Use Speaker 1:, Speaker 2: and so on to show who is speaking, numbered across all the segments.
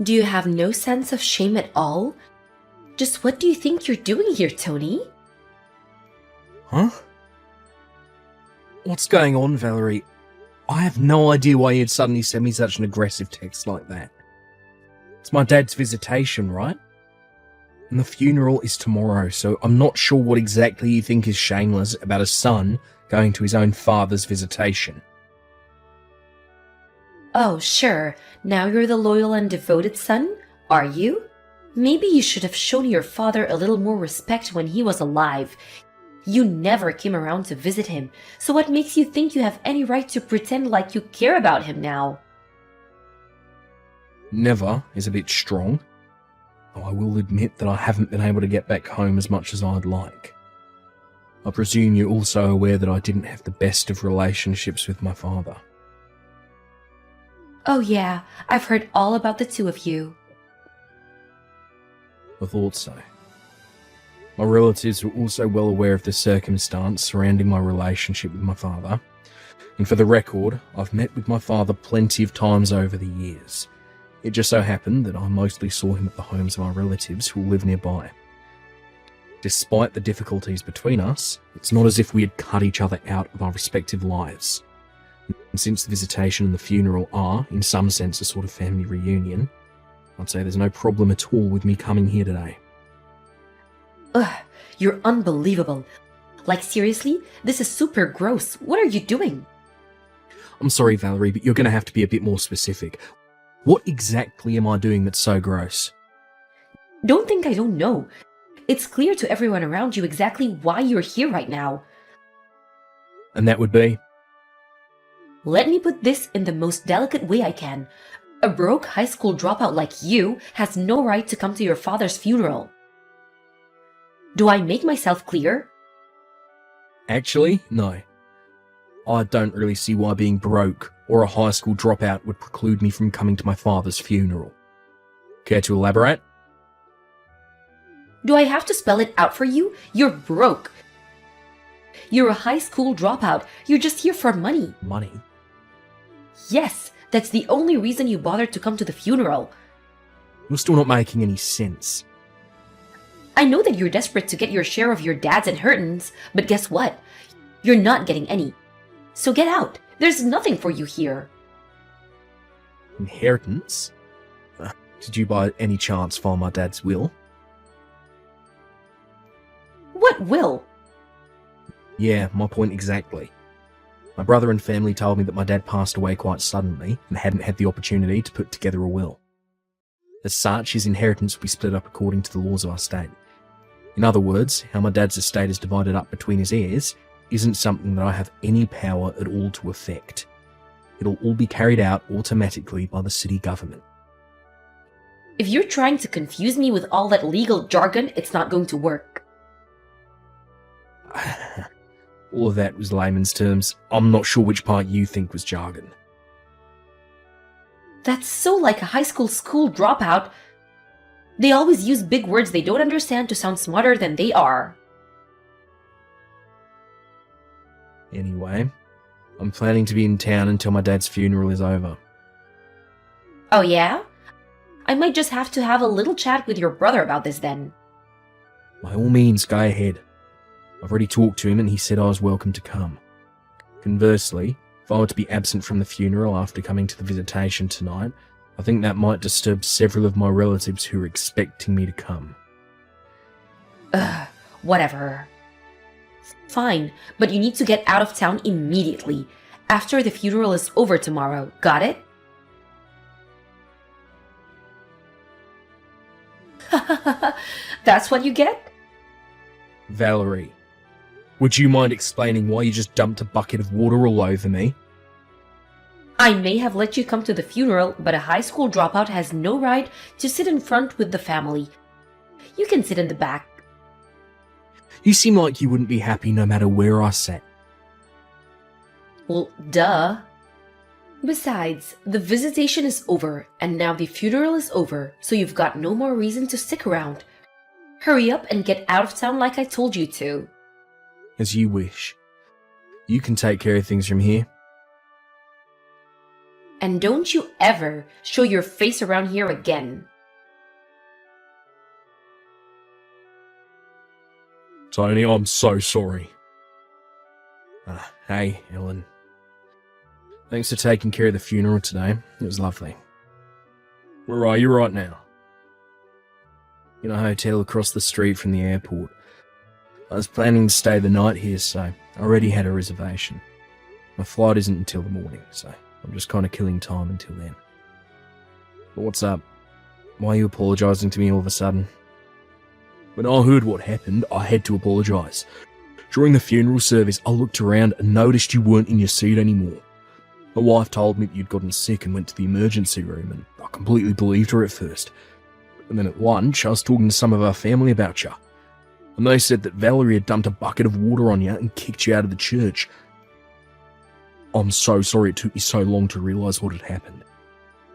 Speaker 1: Do you have no sense of shame at all? Just what do you think you're doing here, Tony?
Speaker 2: Huh? What's going on, Valerie? I have no idea why you'd suddenly send me such an aggressive text like that. It's my dad's visitation, right? And the funeral is tomorrow, so I'm not sure what exactly you think is shameless about a son going to his own father's visitation.
Speaker 1: Oh, sure. Now you're the loyal and devoted son, are you? Maybe you should have shown your father a little more respect when he was alive. You never came around to visit him, so what makes you think you have any right to pretend like you care about him now?
Speaker 2: Never is a bit strong, though I will admit that I haven't been able to get back home as much as I'd like. I presume you're also aware that I didn't have the best of relationships with my father.
Speaker 1: Oh yeah, I've heard all about the two of you.
Speaker 2: I thought so. My relatives were also well aware of the circumstance surrounding my relationship with my father, and for the record, I've met with my father plenty of times over the years. It just so happened that I mostly saw him at the homes of our relatives who live nearby. Despite the difficulties between us, it's not as if we had cut each other out of our respective lives. And since the visitation and the funeral are, in some sense, a sort of family reunion, I'd say there's no problem at all with me coming here today.
Speaker 1: Ugh, you're unbelievable. Like seriously, this is super gross. What are you doing?
Speaker 2: I'm sorry, Valerie, but you're going to have to be a bit more specific. What exactly am I doing that's so gross?
Speaker 1: Don't think I don't know. It's clear to everyone around you exactly why you're here right now.
Speaker 2: And that would be?
Speaker 1: Let me put this in the most delicate way I can. A broke high school dropout like you has no right to come to your father's funeral. Do I make myself clear?
Speaker 2: Actually, no. I don't really see why being broke or a high school dropout would preclude me from coming to my father's funeral. Care to elaborate?
Speaker 1: Do I have to spell it out for you? You're broke. You're a high school dropout. You're just here for money.
Speaker 2: Money?
Speaker 1: Yes, that's the only reason you bothered to come to the funeral.
Speaker 2: You're still not making any sense.
Speaker 1: I know that you're desperate to get your share of your dad's inheritance, but guess what? You're not getting any. So get out. There's nothing for you here.
Speaker 2: Inheritance? Did you by any chance find my dad's will?
Speaker 1: What will?
Speaker 2: Yeah, my point exactly. My brother and family told me that my dad passed away quite suddenly and hadn't had the opportunity to put together a will. As such, his inheritance will be split up according to the laws of our state. In other words, how my dad's estate is divided up between his heirs isn't something that I have any power at all to affect. It'll all be carried out automatically by the city government.
Speaker 1: If you're trying to confuse me with all that legal jargon, it's not going to work.
Speaker 2: All of that was layman's terms. I'm not sure which part you think was jargon.
Speaker 1: That's so like a high school dropout. They always use big words they don't understand to sound smarter than they are.
Speaker 2: Anyway, I'm planning to be in town until my dad's funeral is over.
Speaker 1: Oh yeah? I might just have to have a little chat with your brother about this then.
Speaker 2: By all means, go ahead. I've already talked to him and he said I was welcome to come. Conversely, if I were to be absent from the funeral after coming to the visitation tonight, I think that might disturb several of my relatives who are expecting me to come.
Speaker 1: Whatever. Fine, but you need to get out of town immediately, after the funeral is over tomorrow, got it? That's what you get?
Speaker 2: Valerie, would you mind explaining why you just dumped a bucket of water all over me?
Speaker 1: I may have let you come to the funeral, but a high school dropout has no right to sit in front with the family. You can sit in the back.
Speaker 2: You seem like you wouldn't be happy no matter where I sat.
Speaker 1: Well, duh. Besides, the visitation is over, and now the funeral is over, so you've got no more reason to stick around. Hurry up and get out of town like I told you to.
Speaker 2: As you wish. You can take care of things from here.
Speaker 1: And don't you ever show your face around here again.
Speaker 2: Tony, I'm so sorry. Hey, Ellen. Thanks for taking care of the funeral today. It was lovely. Where are you right now? In a hotel across the street from the airport. I was planning to stay the night here, so I already had a reservation. My flight isn't until the morning, so I'm just kind of killing time until then. But what's up? Why are you apologising to me all of a sudden? When I heard what happened, I had to apologise. During the funeral service, I looked around and noticed you weren't in your seat anymore. My wife told me that you'd gotten sick and went to the emergency room, and I completely believed her at first. And then at lunch, I was talking to some of our family about you. And they said that Valerie had dumped a bucket of water on you and kicked you out of the church. I'm so sorry it took me so long to realise what had happened.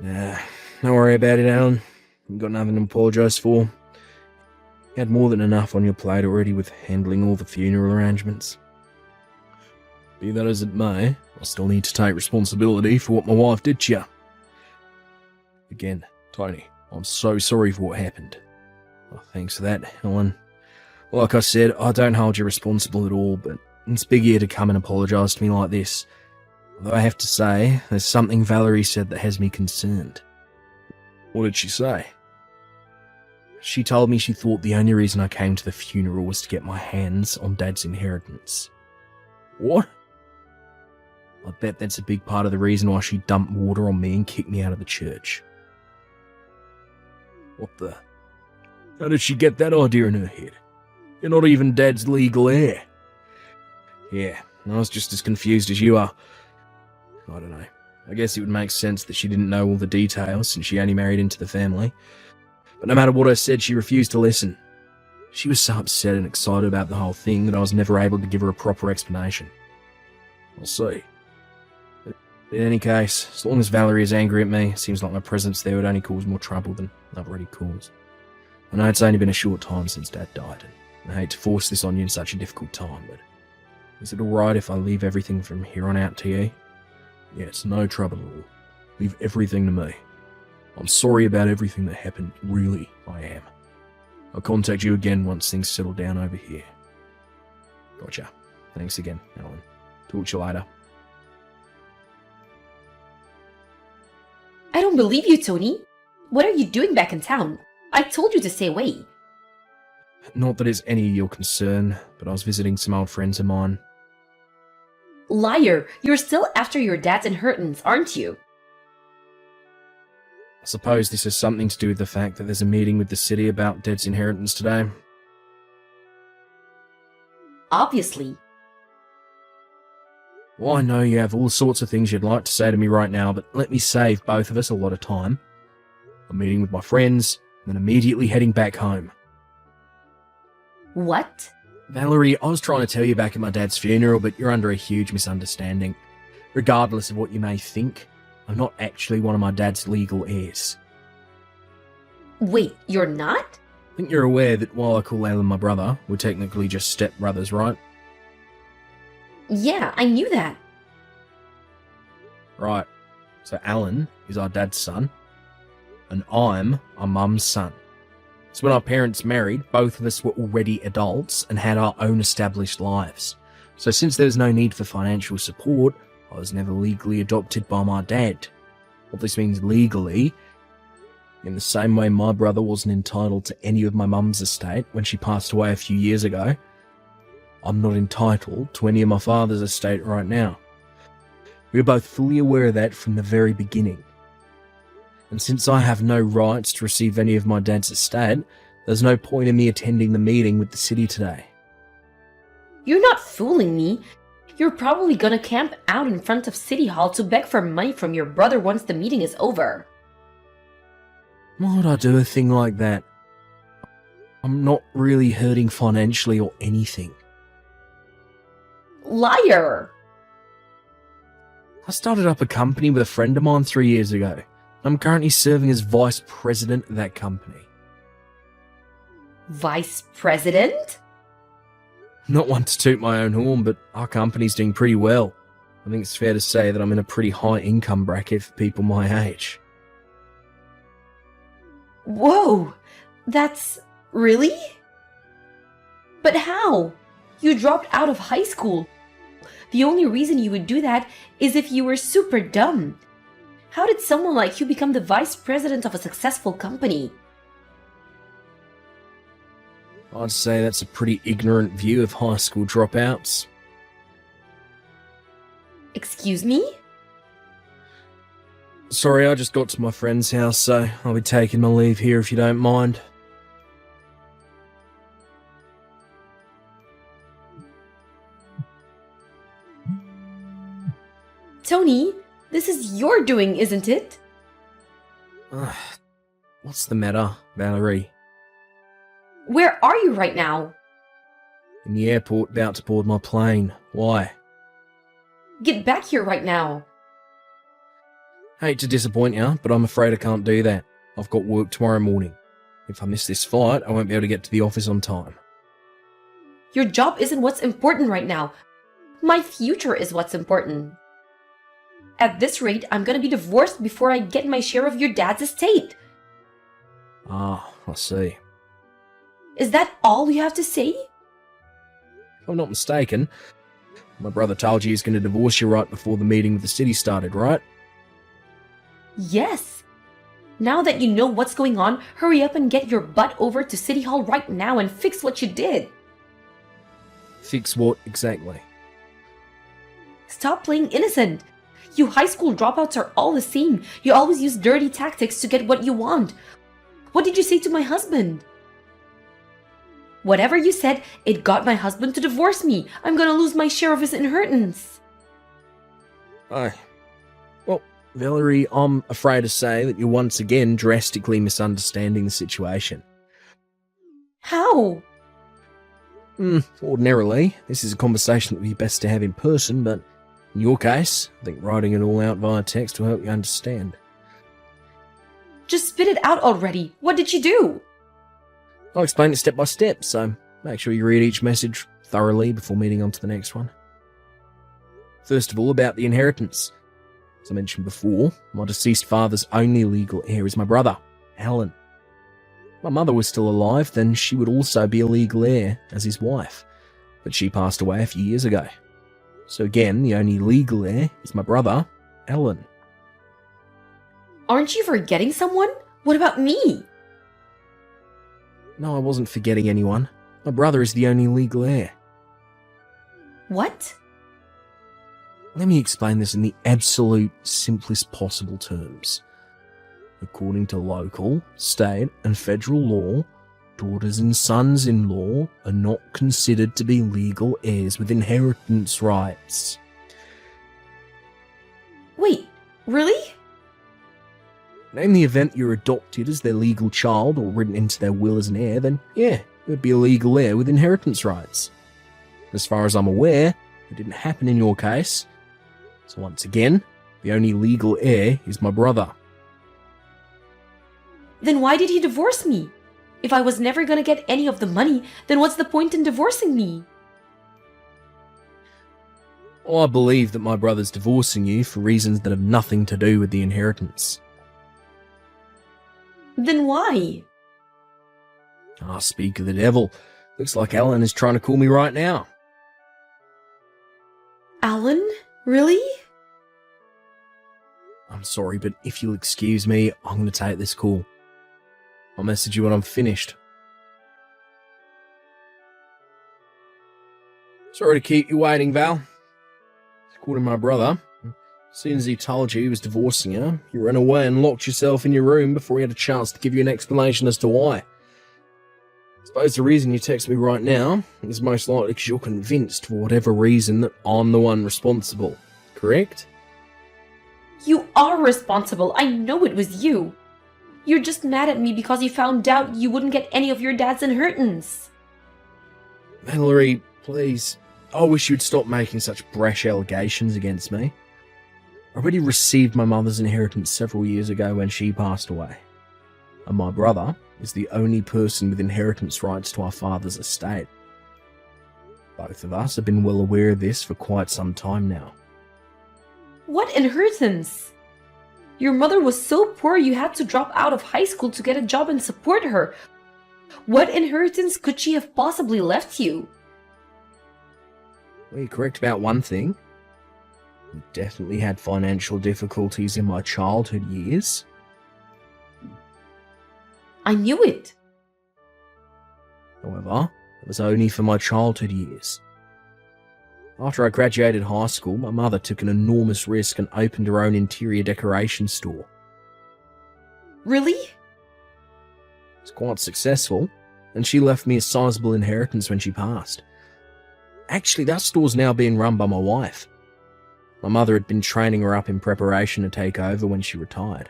Speaker 2: Don't worry about it, Alan. You've got nothing to apologise for. You had more than enough on your plate already with handling all the funeral arrangements. Be that as it may, I still need to take responsibility for what my wife did to you. Again, Tony, I'm so sorry for what happened. Well, thanks for that, Helen. Like I said, I don't hold you responsible at all, but it's big of you to come and apologise to me like this. Although I have to say, there's something Valerie said that has me concerned. What did she say? She told me she thought the only reason I came to the funeral was to get my hands on Dad's inheritance. What? I bet that's a big part of the reason why she dumped water on me and kicked me out of the church. What the? How did she get that idea in her head? You're not even Dad's legal heir. Yeah, I was just as confused as you are. I don't know. I guess it would make sense that she didn't know all the details since she only married into the family. But no matter what I said, she refused to listen. She was so upset and excited about the whole thing that I was never able to give her a proper explanation. I'll see. But in any case, as long as Valerie is angry at me, it seems like my presence there would only cause more trouble than I've already caused. I know it's only been a short time since Dad died, and I hate to force this on you in such a difficult time, but is it alright if I leave everything from here on out to you? Yeah, it's no trouble at all. Leave everything to me. I'm sorry about everything that happened, really, I am. I'll contact you again once things settle down over here. Gotcha. Thanks again, Alan. Talk to you later.
Speaker 1: I don't believe you, Tony. What are you doing back in town? I told you to stay away.
Speaker 2: Not that it's any of your concern, but I was visiting some old friends of mine.
Speaker 1: Liar! You're still after your dad's inheritance, aren't you?
Speaker 2: I suppose this has something to do with the fact that there's a meeting with the city about Dad's inheritance today.
Speaker 1: Obviously.
Speaker 2: Well, I know you have all sorts of things you'd like to say to me right now, but let me save both of us a lot of time. I'm meeting with my friends, and then immediately heading back home.
Speaker 1: What?
Speaker 2: Valerie, I was trying to tell you back at my dad's funeral, but you're under a huge misunderstanding. Regardless of what you may think, I'm not actually one of my dad's legal heirs.
Speaker 1: Wait, you're not?
Speaker 2: I think you're aware that while I call Alan my brother, we're technically just stepbrothers, right?
Speaker 1: Yeah, I knew that.
Speaker 2: Right. So Alan is our dad's son, and I'm our mum's son. So when our parents married, both of us were already adults and had our own established lives. So since there was no need for financial support, I was never legally adopted by my dad. What this means legally, in the same way my brother wasn't entitled to any of my mum's estate when she passed away a few years ago, I'm not entitled to any of my father's estate right now. We were both fully aware of that from the very beginning. And since I have no rights to receive any of my dad's estate, there's no point in me attending the meeting with the city today.
Speaker 1: You're not fooling me. You're probably gonna camp out in front of City Hall to beg for money from your brother once the meeting is over.
Speaker 2: Why would I do a thing like that? I'm not really hurting financially or anything.
Speaker 1: Liar!
Speaker 2: I started up a company with a friend of mine 3 years ago. I'm currently serving as vice president of that company.
Speaker 1: Vice President?
Speaker 2: Not one to toot my own horn, but our company's doing pretty well. I think it's fair to say that I'm in a pretty high income bracket for people my age.
Speaker 1: Whoa! That's... really? But how? You dropped out of high school. The only reason you would do that is if you were super dumb. How did someone like you become the vice president of a successful company?
Speaker 2: I'd say that's a pretty ignorant view of high school dropouts.
Speaker 1: Excuse me?
Speaker 2: Sorry, I just got to my friend's house, so I'll be taking my leave here if you don't mind.
Speaker 1: Tony, this is your doing, isn't it?
Speaker 2: What's the matter, Valerie?
Speaker 1: Where are you right now?
Speaker 2: In the airport, about to board my plane. Why?
Speaker 1: Get back here right now.
Speaker 2: Hate to disappoint you, but I'm afraid I can't do that. I've got work tomorrow morning. If I miss this flight, I won't be able to get to the office on time.
Speaker 1: Your job isn't what's important right now. My future is what's important. At this rate, I'm gonna be divorced before I get my share of your dad's estate.
Speaker 2: Ah, I see.
Speaker 1: Is that all you have to say?
Speaker 2: If I'm not mistaken, my brother told you he's going to divorce you right before the meeting with the city started, right?
Speaker 1: Yes. Now that you know what's going on, hurry up and get your butt over to City Hall right now and fix what you did.
Speaker 2: Fix what exactly?
Speaker 1: Stop playing innocent. You high school dropouts are all the same. You always use dirty tactics to get what you want. What did you say to my husband? Whatever you said, it got my husband to divorce me. I'm gonna lose my share of his inheritance.
Speaker 2: Well, Valerie, I'm afraid to say that you're once again drastically misunderstanding the situation.
Speaker 1: How?
Speaker 2: Ordinarily, this is a conversation that would be best to have in person, but in your case, I think writing it all out via text will help you understand.
Speaker 1: Just spit it out already. What did you do?
Speaker 2: I'll explain it step by step, so make sure you read each message thoroughly before moving on to the next one. First of all, about the inheritance. As I mentioned before, my deceased father's only legal heir is my brother, Alan. If my mother was still alive, then she would also be a legal heir as his wife, but she passed away a few years ago. So again, the only legal heir is my brother, Alan.
Speaker 1: Aren't you forgetting someone? What about me?
Speaker 2: No, I wasn't forgetting anyone. My brother is the only legal heir.
Speaker 1: What?
Speaker 2: Let me explain this in the absolute simplest possible terms. According to local, state, and federal law, daughters and sons-in-law are not considered to be legal heirs with inheritance rights.
Speaker 1: Wait, really?
Speaker 2: In the event you're adopted as their legal child or written into their will as an heir, then yeah, you'd be a legal heir with inheritance rights. As far as I'm aware, it didn't happen in your case. So once again, the only legal heir is my brother.
Speaker 1: Then why did he divorce me? If I was never gonna get any of the money, then what's the point in divorcing me?
Speaker 2: I believe that my brother's divorcing you for reasons that have nothing to do with the inheritance.
Speaker 1: Then why?
Speaker 2: Speak of the devil. Looks like Alan is trying to call me right now.
Speaker 1: Alan? Really?
Speaker 2: I'm sorry, but if you'll excuse me, I'm going to take this call. I'll message you when I'm finished. Sorry to keep you waiting, Val. According to my brother, as soon as he told you he was divorcing you, you ran away and locked yourself in your room before he had a chance to give you an explanation as to why. I suppose the reason you text me right now is most likely because you're convinced, for whatever reason, that I'm the one responsible. Correct?
Speaker 1: You are responsible. I know it was you. You're just mad at me because you found out you wouldn't get any of your dad's inheritance.
Speaker 2: Valerie, please. I wish you'd stop making such brash allegations against me. I already received my mother's inheritance several years ago when she passed away. And my brother is the only person with inheritance rights to our father's estate. Both of us have been well aware of this for quite some time now.
Speaker 1: What inheritance? Your mother was so poor you had to drop out of high school to get a job and support her. What inheritance could she have possibly left you?
Speaker 2: Well, you're correct about one thing. I definitely had financial difficulties in my childhood years.
Speaker 1: I knew it.
Speaker 2: However, it was only for my childhood years. After I graduated high school, my mother took an enormous risk and opened her own interior decoration store.
Speaker 1: Really?
Speaker 2: It's quite successful, and she left me a sizable inheritance when she passed. Actually, that store's now being run by my wife. My mother had been training her up in preparation to take over when she retired.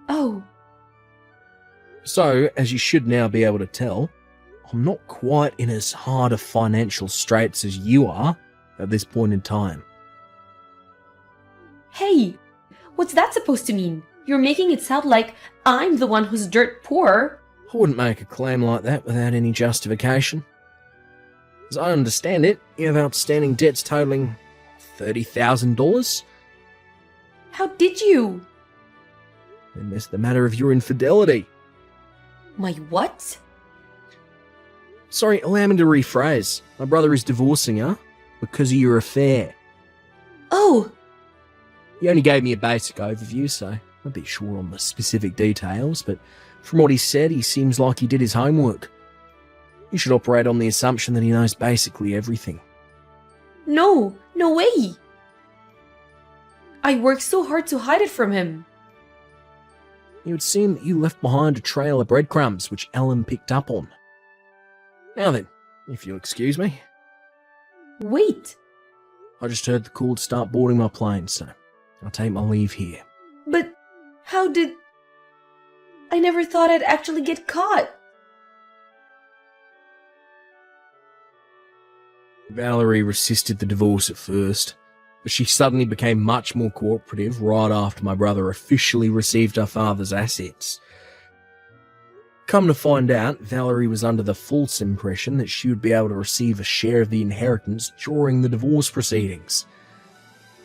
Speaker 1: Oh,
Speaker 2: So, as you should now be able to tell, I'm not quite in as hard of financial straits as you are at this point in time.
Speaker 1: hey, what's that supposed to mean? You're making it sound like I'm the one who's dirt poor.
Speaker 2: I wouldn't make a claim like that without any justification. As I understand it, you have outstanding debts totaling $30,000.
Speaker 1: How did you?
Speaker 2: Then there's the matter of your infidelity.
Speaker 1: My what?
Speaker 2: Sorry, allow me to rephrase. My brother is divorcing her because of your affair.
Speaker 1: Oh,
Speaker 2: He only gave me a basic overview, so I'm a bit short on the specific details, but from what he said, he seems like he did his homework. You should operate on the assumption that he knows basically everything.
Speaker 1: no way. I worked so hard to hide it from him.
Speaker 2: It would seem that you left behind a trail of breadcrumbs which Ellen picked up on. Now then, if you'll excuse me,
Speaker 1: Wait,
Speaker 2: I just heard the call to start boarding my plane, so I'll take my leave here.
Speaker 1: but how did... I never thought I'd actually get caught.
Speaker 2: Valerie resisted the divorce at first, but she suddenly became much more cooperative right after my brother officially received her father's assets. Come to find out, Valerie was under the false impression that she would be able to receive a share of the inheritance during the divorce proceedings.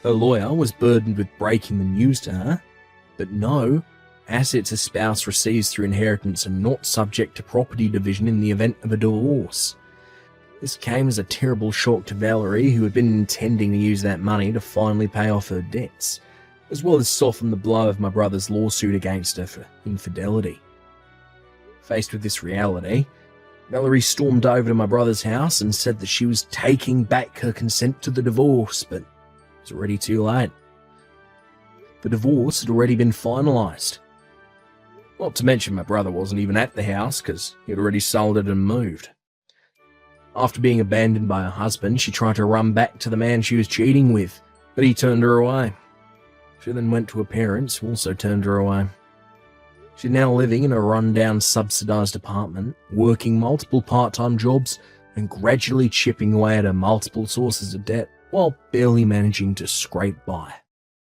Speaker 2: Her lawyer was burdened with breaking the news to her, but no, assets a spouse receives through inheritance are not subject to property division in the event of a divorce. This came as a terrible shock to Valerie, who had been intending to use that money to finally pay off her debts, as well as soften the blow of my brother's lawsuit against her for infidelity. Faced with this reality, Valerie stormed over to my brother's house and said that she was taking back her consent to the divorce, but it was already too late. The divorce had already been finalised. Not to mention my brother wasn't even at the house because he had already sold it and moved. After being abandoned by her husband, she tried to run back to the man she was cheating with, but he turned her away. She then went to her parents, who also turned her away. She's now living in a run-down, subsidised apartment, working multiple part-time jobs, and gradually chipping away at her multiple sources of debt, while barely managing to scrape by.